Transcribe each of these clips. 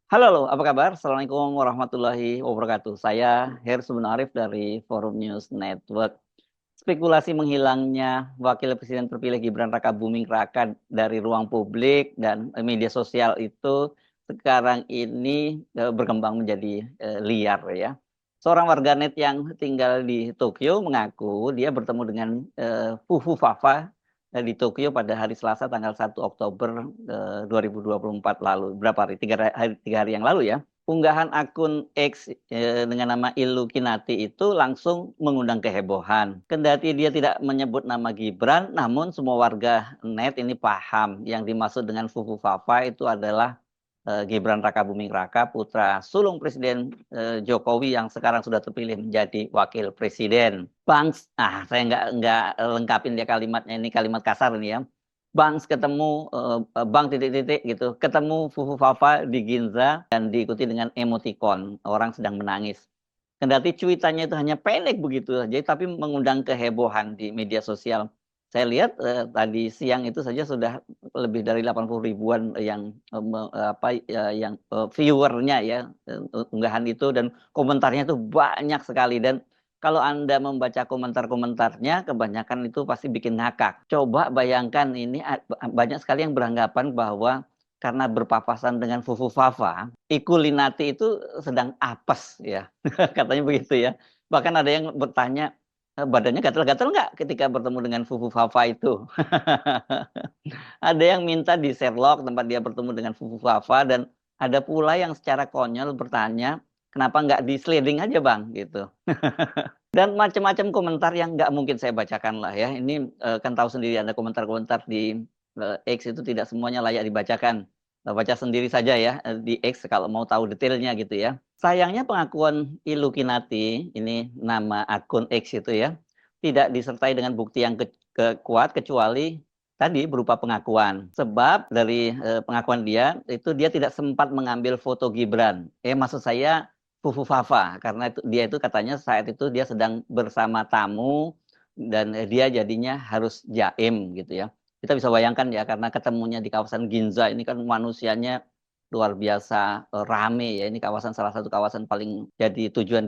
Halo, apa kabar? Assalamualaikum warahmatullahi wabarakatuh. Saya Hersum Arif dari Forum News Network. Spekulasi menghilangnya Wakil Presiden terpilih Gibran Rakabuming Raka dari ruang publik dan media sosial itu sekarang ini berkembang menjadi liar ya. Seorang warganet yang tinggal di Tokyo mengaku dia bertemu dengan Fufu Fafa di Tokyo pada hari Selasa tanggal 1 Oktober 2024 lalu. Berapa hari? Tiga hari yang lalu ya. Unggahan akun X dengan nama Illuminati itu langsung mengundang kehebohan. Kendati dia tidak menyebut nama Gibran, namun semua warga net ini paham yang dimaksud dengan Fufu Fafa itu adalah Gibran Rakabuming Raka, putra sulung Presiden Jokowi yang sekarang sudah terpilih menjadi wakil presiden. Saya nggak lengkapin dia kalimatnya, ini kalimat kasar ini ya. Ketemu Bang titik-titik gitu, ketemu Fufu Fafa di Ginza dan diikuti dengan emoticon orang sedang menangis. Kendati cuitannya itu hanya pendek begitu saja, tapi mengundang kehebohan di media sosial. Saya lihat tadi siang itu saja sudah lebih dari 80 ribuan yang viewernya ya unggahan itu, dan komentarnya itu banyak sekali. Dan kalau Anda membaca komentar-komentarnya, kebanyakan itu pasti bikin ngakak. Coba bayangkan ini banyak sekali yang beranggapan bahwa karena berpapasan dengan Fufu Fafa, Ikulinati itu sedang apes ya. Katanya begitu ya. Bahkan ada yang bertanya, badannya gatal-gatal nggak ketika bertemu dengan Fufu Fafa itu? Ada yang minta di Sherlock tempat dia bertemu dengan Fufu Fafa, dan ada pula yang secara konyol bertanya, kenapa nggak di sliding aja bang gitu. Dan macam-macam komentar yang nggak mungkin saya bacakan lah ya. Ini kan tahu sendiri ada komentar-komentar di X itu tidak semuanya layak dibacakan. Baca sendiri saja ya di X kalau mau tahu detailnya gitu ya. Sayangnya pengakuan Illuminati, ini nama akun X itu ya, tidak disertai dengan bukti yang kuat kecuali tadi berupa pengakuan. Sebab dari pengakuan dia itu dia tidak sempat mengambil foto Gibran. Maksud saya Fufu Fafa, karena dia itu katanya saat itu dia sedang bersama tamu dan dia jadinya harus jaim gitu ya. Kita bisa bayangkan ya, karena ketemunya di kawasan Ginza ini kan manusianya luar biasa rame ya. Ini kawasan, salah satu kawasan paling jadi tujuan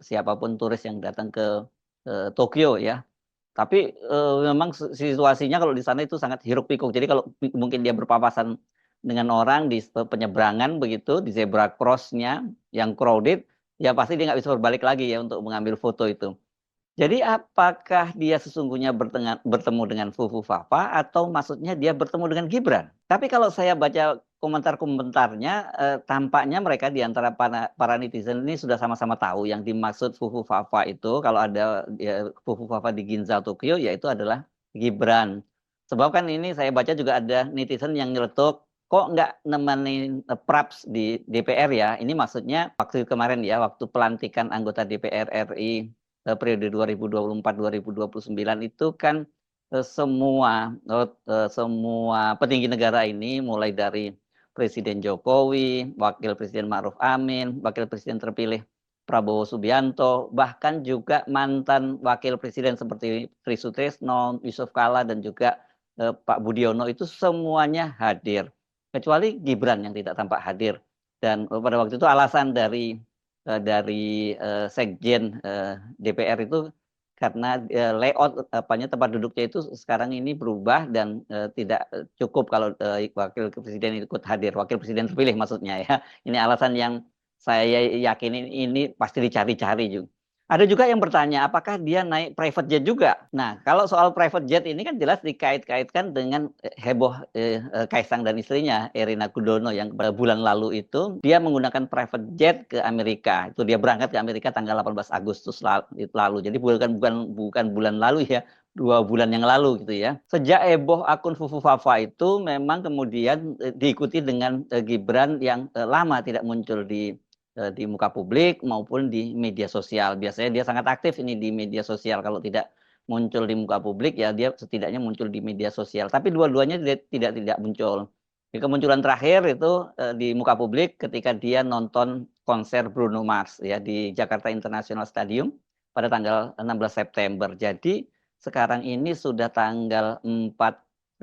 siapapun turis yang datang ke Tokyo ya. Tapi memang situasinya kalau di sana itu sangat hiruk pikuk. Jadi kalau mungkin dia berpapasan dengan orang di penyeberangan begitu, di zebra cross-nya yang crowded, ya pasti dia nggak bisa berbalik lagi ya untuk mengambil foto itu. Jadi apakah dia sesungguhnya bertemu dengan Fufu Fafa atau maksudnya dia bertemu dengan Gibran? Tapi kalau saya baca komentar-komentarnya, tampaknya mereka di antara para netizen ini sudah sama-sama tahu yang dimaksud Fufu Fafa itu, kalau ada Fufu Fafa di Ginza Tokyo, yaitu adalah Gibran. Sebab kan ini saya baca juga ada netizen yang nyeletuk, kok nggak nemenin Praps di DPR ya? Ini maksudnya waktu kemarin ya, waktu pelantikan anggota DPR RI periode 2024-2029 itu kan semua petinggi negara ini, mulai dari Presiden Jokowi, Wakil Presiden Ma'ruf Amin, Wakil Presiden terpilih Prabowo Subianto, bahkan juga mantan Wakil Presiden seperti Tri Sutresno, Yusuf Kala, dan juga Pak Budiono itu semuanya hadir. Kecuali Gibran yang tidak tampak hadir. Dan pada waktu itu alasan dari Sekjen DPR itu karena layout tempat duduknya itu sekarang ini berubah dan tidak cukup kalau wakil presiden ikut hadir, wakil presiden terpilih maksudnya ya. Ini alasan yang saya yakin ini pasti dicari-cari juga. Ada juga yang bertanya, apakah dia naik private jet juga? Nah, kalau soal private jet ini kan jelas dikait-kaitkan dengan heboh Kaisang dan istrinya, Erina Gudono, yang pada bulan lalu itu dia menggunakan private jet ke Amerika. Itu dia berangkat ke Amerika tanggal 18 Agustus lalu. Jadi bukan bulan lalu ya, 2 bulan yang lalu gitu ya. Sejak heboh akun Fufu Fafa itu memang kemudian diikuti dengan Gibran yang lama tidak muncul di muka publik maupun di media sosial. Biasanya dia sangat aktif ini di media sosial. Kalau tidak muncul di muka publik ya dia setidaknya muncul di media sosial. Tapi dua-duanya tidak muncul. Kemunculan terakhir itu di muka publik ketika dia nonton konser Bruno Mars ya di Jakarta International Stadium pada tanggal 16 September. Jadi sekarang ini sudah tanggal 4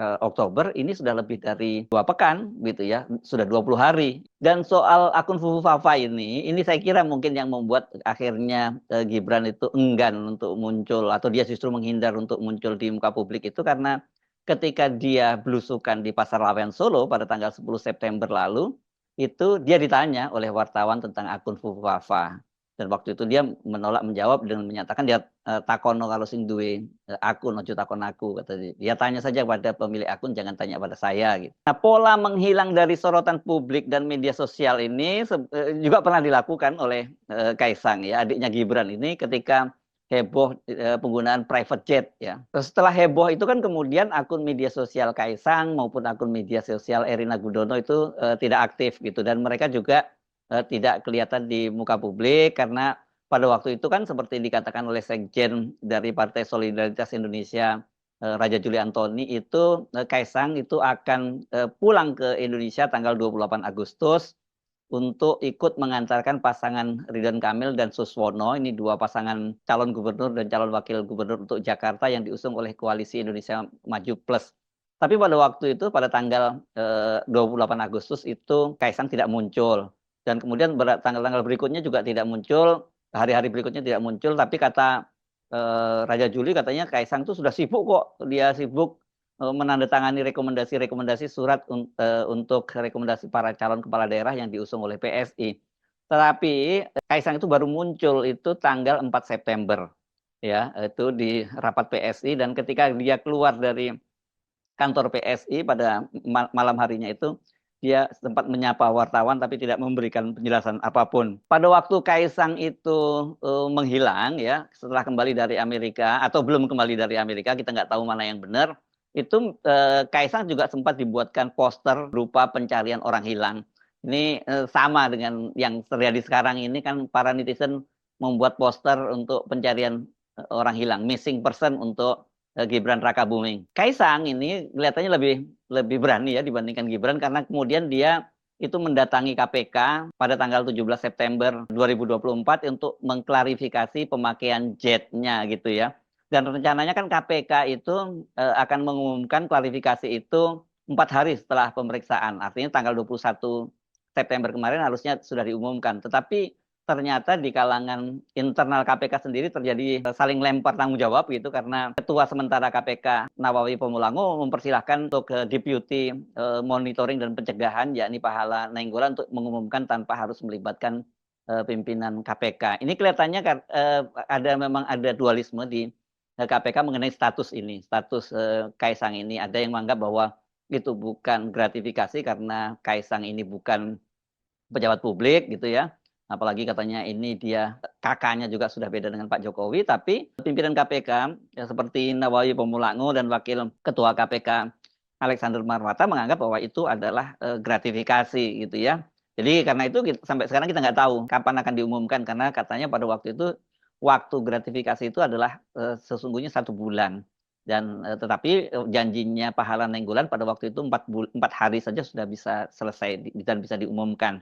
Oktober, ini sudah lebih dari 2 pekan gitu ya, sudah 20 hari. Dan soal akun Fufu Fafa ini saya kira mungkin yang membuat akhirnya Gibran itu enggan untuk muncul atau dia justru menghindar untuk muncul di muka publik itu karena ketika dia belusukan di Pasar Lawean Solo pada tanggal 10 September lalu, itu dia ditanya oleh wartawan tentang akun Fufu Fafa. Dan waktu itu dia menolak menjawab dengan menyatakan dia takono kalau sing duwe akun ojo takon aku, kata dia. Dia tanya saja pada pemilik akun, jangan tanya pada saya gitu. Nah, pola menghilang dari sorotan publik dan media sosial ini juga pernah dilakukan oleh Kaisang ya, adiknya Gibran ini ketika heboh penggunaan private jet ya. Terus setelah heboh itu kan kemudian akun media sosial Kaisang maupun akun media sosial Erina Gudono itu tidak aktif gitu, dan mereka juga tidak kelihatan di muka publik karena pada waktu itu kan seperti dikatakan oleh Sekjen dari Partai Solidaritas Indonesia Raja Juli Antoni itu Kaisang itu akan pulang ke Indonesia tanggal 28 Agustus untuk ikut mengantarkan pasangan Ridwan Kamil dan Suswono, ini dua pasangan calon gubernur dan calon wakil gubernur untuk Jakarta yang diusung oleh Koalisi Indonesia Maju Plus. Tapi pada waktu itu pada tanggal 28 Agustus itu Kaisang tidak muncul. Dan kemudian tanggal-tanggal berikutnya juga tidak muncul, hari-hari berikutnya tidak muncul, tapi kata Raja Juli katanya Kaisang itu sudah sibuk kok, dia sibuk menandatangani rekomendasi surat untuk rekomendasi para calon kepala daerah yang diusung oleh PSI. Tetapi Kaisang itu baru muncul itu tanggal 4 September ya, itu di rapat PSI, dan ketika dia keluar dari kantor PSI pada malam harinya itu dia sempat menyapa wartawan tapi tidak memberikan penjelasan apapun. Pada waktu Kaisang itu menghilang ya, setelah kembali dari Amerika atau belum kembali dari Amerika, kita nggak tahu mana yang benar. Itu Kaisang juga sempat dibuatkan poster berupa pencarian orang hilang. Ini sama dengan yang terjadi sekarang ini kan, para netizen membuat poster untuk pencarian orang hilang, missing person untuk Gibran Rakabuming. Kaisang ini kelihatannya lebih berani ya dibandingkan Gibran karena kemudian dia itu mendatangi KPK pada tanggal 17 September 2024 untuk mengklarifikasi pemakaian jetnya gitu ya. Dan rencananya kan KPK itu akan mengumumkan klarifikasi itu 4 hari setelah pemeriksaan. Artinya tanggal 21 September kemarin harusnya sudah diumumkan. Tetapi ternyata di kalangan internal KPK sendiri terjadi saling lempar tanggung jawab gitu, karena Ketua Sementara KPK Nawawi Pemulango mempersilahkan untuk Deputi Monitoring dan Pencegahan yakni Pahala Nainggolan untuk mengumumkan tanpa harus melibatkan pimpinan KPK. Ini kelihatannya memang ada dualisme di KPK mengenai status ini, status Kaisang ini. Ada yang menganggap bahwa itu bukan gratifikasi karena Kaisang ini bukan pejabat publik gitu ya. Apalagi katanya ini dia kakaknya juga sudah beda dengan Pak Jokowi, tapi pimpinan KPK ya, seperti Nawawi Pemulango dan Wakil Ketua KPK Alexander Marwata menganggap bahwa itu adalah gratifikasi gitu ya. Jadi karena itu sampai sekarang kita nggak tahu kapan akan diumumkan, karena katanya pada waktu itu waktu gratifikasi itu adalah sesungguhnya 1 bulan. Dan tetapi janjinya Pahala Nainggolan pada waktu itu 4 hari saja sudah bisa selesai dan bisa diumumkan.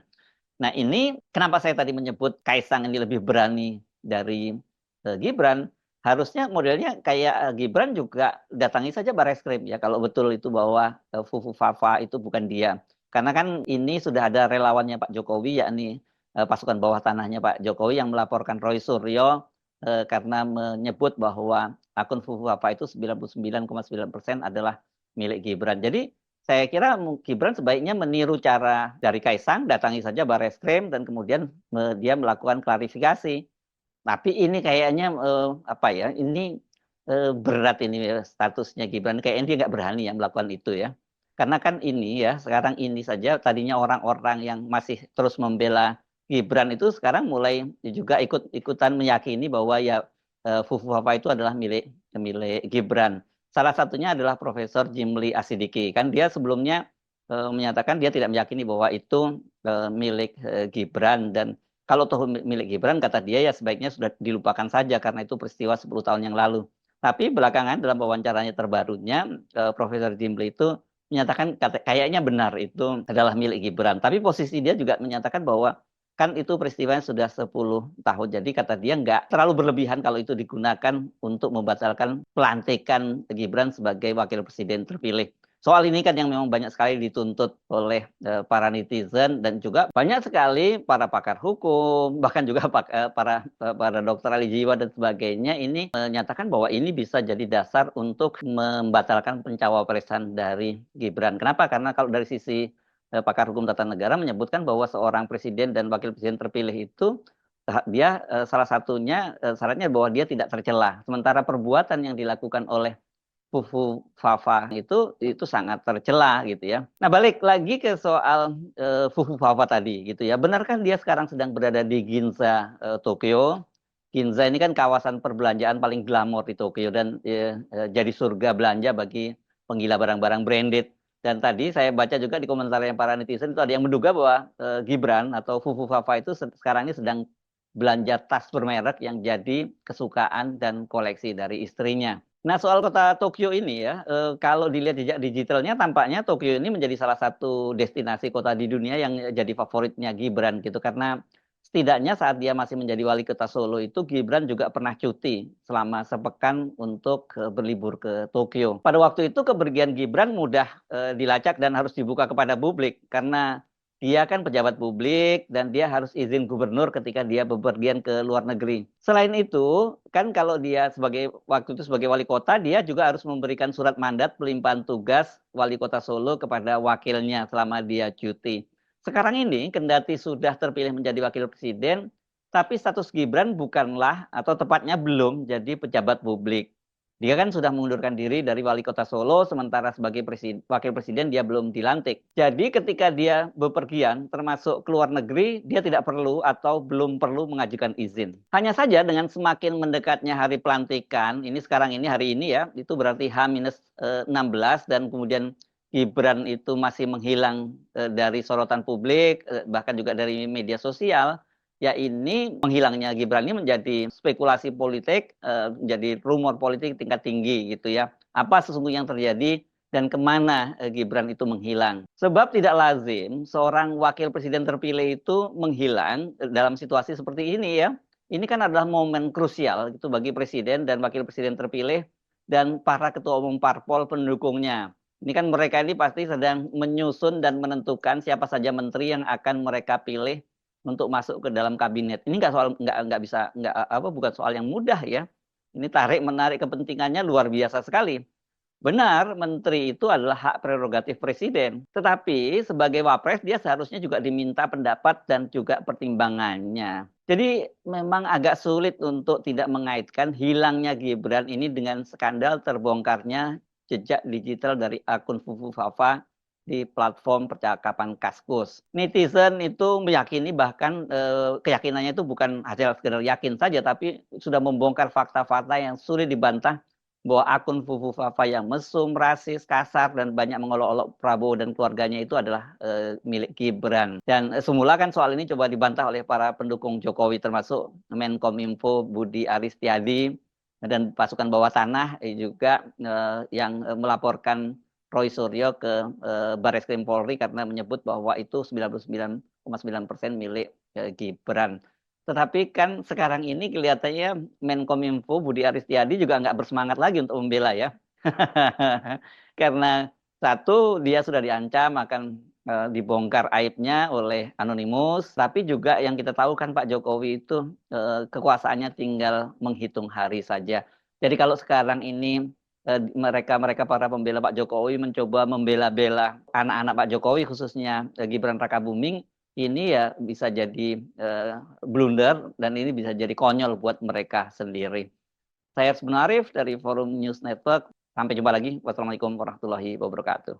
Nah, ini kenapa saya tadi menyebut Kaisang ini lebih berani dari Gibran. Harusnya modelnya kayak Gibran juga datangi saja Barreskrim ya, kalau betul itu bahwa Fufu Fafa itu bukan dia. Karena kan ini sudah ada relawannya Pak Jokowi, yakni pasukan bawah tanahnya Pak Jokowi yang melaporkan Roy Suryo karena menyebut bahwa akun Fufu Fafa itu 99,9% adalah milik Gibran. Jadi saya kira Gibran sebaiknya meniru cara dari Kaisang, datangi saja Barreskrim dan kemudian dia melakukan klarifikasi. Tapi ini kayaknya ini berat ini statusnya Gibran. Kayaknya dia nggak berani ya melakukan itu ya. Karena kan ini ya, sekarang ini saja tadinya orang-orang yang masih terus membela Gibran itu sekarang mulai juga ikutan meyakini bahwa ya Fufu Fafa itu adalah milik Gibran. Salah satunya adalah Profesor Jimli Asidiki. Kan dia sebelumnya menyatakan dia tidak meyakini bahwa itu milik Gibran, dan kalau toh milik Gibran kata dia ya sebaiknya sudah dilupakan saja karena itu peristiwa 10 tahun yang lalu. Tapi belakangan dalam wawancaranya terbarunya Profesor Jimli itu menyatakan kayaknya benar itu adalah milik Gibran. Tapi posisi dia juga menyatakan bahwa kan itu peristiwanya sudah 10 tahun. Jadi kata dia nggak terlalu berlebihan kalau itu digunakan untuk membatalkan pelantikan Gibran sebagai wakil presiden terpilih. Soal ini kan yang memang banyak sekali dituntut oleh para netizen dan juga banyak sekali para pakar hukum, bahkan juga para dokter ahli jiwa dan sebagainya ini menyatakan bahwa ini bisa jadi dasar untuk membatalkan pencawapresan dari Gibran. Kenapa? Karena kalau dari sisi pakar hukum tata negara menyebutkan bahwa seorang presiden dan wakil presiden terpilih itu dia salah satunya syaratnya bahwa dia tidak tercela. Sementara perbuatan yang dilakukan oleh Fufu Fafa itu sangat tercela gitu ya. Nah, balik lagi ke soal Fufu Fafa tadi gitu ya. Benarkah dia sekarang sedang berada di Ginza, Tokyo? Ginza ini kan kawasan perbelanjaan paling glamor di Tokyo dan jadi surga belanja bagi penggila barang-barang branded. Dan tadi saya baca juga di komentar yang para netizen itu ada yang menduga bahwa Gibran atau Fufu Fafa itu sekarang ini sedang belanja tas bermerek yang jadi kesukaan dan koleksi dari istrinya. Nah, soal kota Tokyo ini ya, kalau dilihat jejak digitalnya tampaknya Tokyo ini menjadi salah satu destinasi kota di dunia yang jadi favoritnya Gibran gitu. Karena setidaknya saat dia masih menjadi wali kota Solo itu Gibran juga pernah cuti selama sepekan untuk berlibur ke Tokyo. Pada waktu itu kepergian Gibran mudah dilacak dan harus dibuka kepada publik karena dia kan pejabat publik dan dia harus izin gubernur ketika dia bepergian ke luar negeri. Selain itu, kan kalau dia waktu itu sebagai wali kota, dia juga harus memberikan surat mandat pelimpahan tugas wali kota Solo kepada wakilnya selama dia cuti. Sekarang ini, kendati sudah terpilih menjadi wakil presiden, tapi status Gibran bukanlah atau tepatnya belum jadi pejabat publik. Dia kan sudah mengundurkan diri dari wali kota Solo, sementara sebagai wakil presiden dia belum dilantik. Jadi ketika dia bepergian, termasuk ke luar negeri, dia tidak perlu atau belum perlu mengajukan izin. Hanya saja dengan semakin mendekatnya hari pelantikan, ini sekarang ini hari ini ya, itu berarti H-16 dan kemudian Gibran itu masih menghilang dari sorotan publik, bahkan juga dari media sosial. Ya ini menghilangnya Gibran ini menjadi spekulasi politik, menjadi rumor politik tingkat tinggi gitu ya. Apa sesungguhnya yang terjadi dan kemana Gibran itu menghilang. Sebab tidak lazim seorang wakil presiden terpilih itu menghilang dalam situasi seperti ini ya. Ini kan adalah momen krusial gitu bagi presiden dan wakil presiden terpilih dan para ketua umum parpol pendukungnya. Ini kan mereka ini pasti sedang menyusun dan menentukan siapa saja menteri yang akan mereka pilih untuk masuk ke dalam kabinet. Ini bukan soal yang mudah ya. Ini tarik menarik kepentingannya luar biasa sekali. Benar, menteri itu adalah hak prerogatif presiden. Tetapi sebagai wapres dia seharusnya juga diminta pendapat dan juga pertimbangannya. Jadi memang agak sulit untuk tidak mengaitkan hilangnya Gibran ini dengan skandal terbongkarnya jejak digital dari akun Fufu Fafa di platform percakapan Kaskus. Netizen itu meyakini bahkan keyakinannya itu bukan hasil sekedar yakin saja, tapi sudah membongkar fakta-fakta yang sulit dibantah bahwa akun Fufu Fafa yang mesum, rasis, kasar, dan banyak mengolok-olok Prabowo dan keluarganya itu adalah milik Gibran. Dan semula kan soal ini coba dibantah oleh para pendukung Jokowi termasuk Menkominfo Budi Aristiadi dan pasukan bawah tanah juga yang melaporkan Roy Suryo ke Barreskrim Polri karena menyebut bahwa itu 99,9% milik Gibran. Tetapi kan sekarang ini kelihatannya Menkominfo Budi Aristiadi juga nggak bersemangat lagi untuk membela ya. Karena satu, dia sudah diancam akan dibongkar aibnya oleh Anonymous. Tapi juga yang kita tahu kan Pak Jokowi itu kekuasaannya tinggal menghitung hari saja. Jadi kalau sekarang ini mereka para pembela Pak Jokowi mencoba membela-bela anak-anak Pak Jokowi khususnya Gibran Rakabuming ini ya bisa jadi blunder dan ini bisa jadi konyol buat mereka sendiri. Saya Arif dari Forum News Network. Sampai jumpa lagi. Wassalamualaikum warahmatullahi wabarakatuh.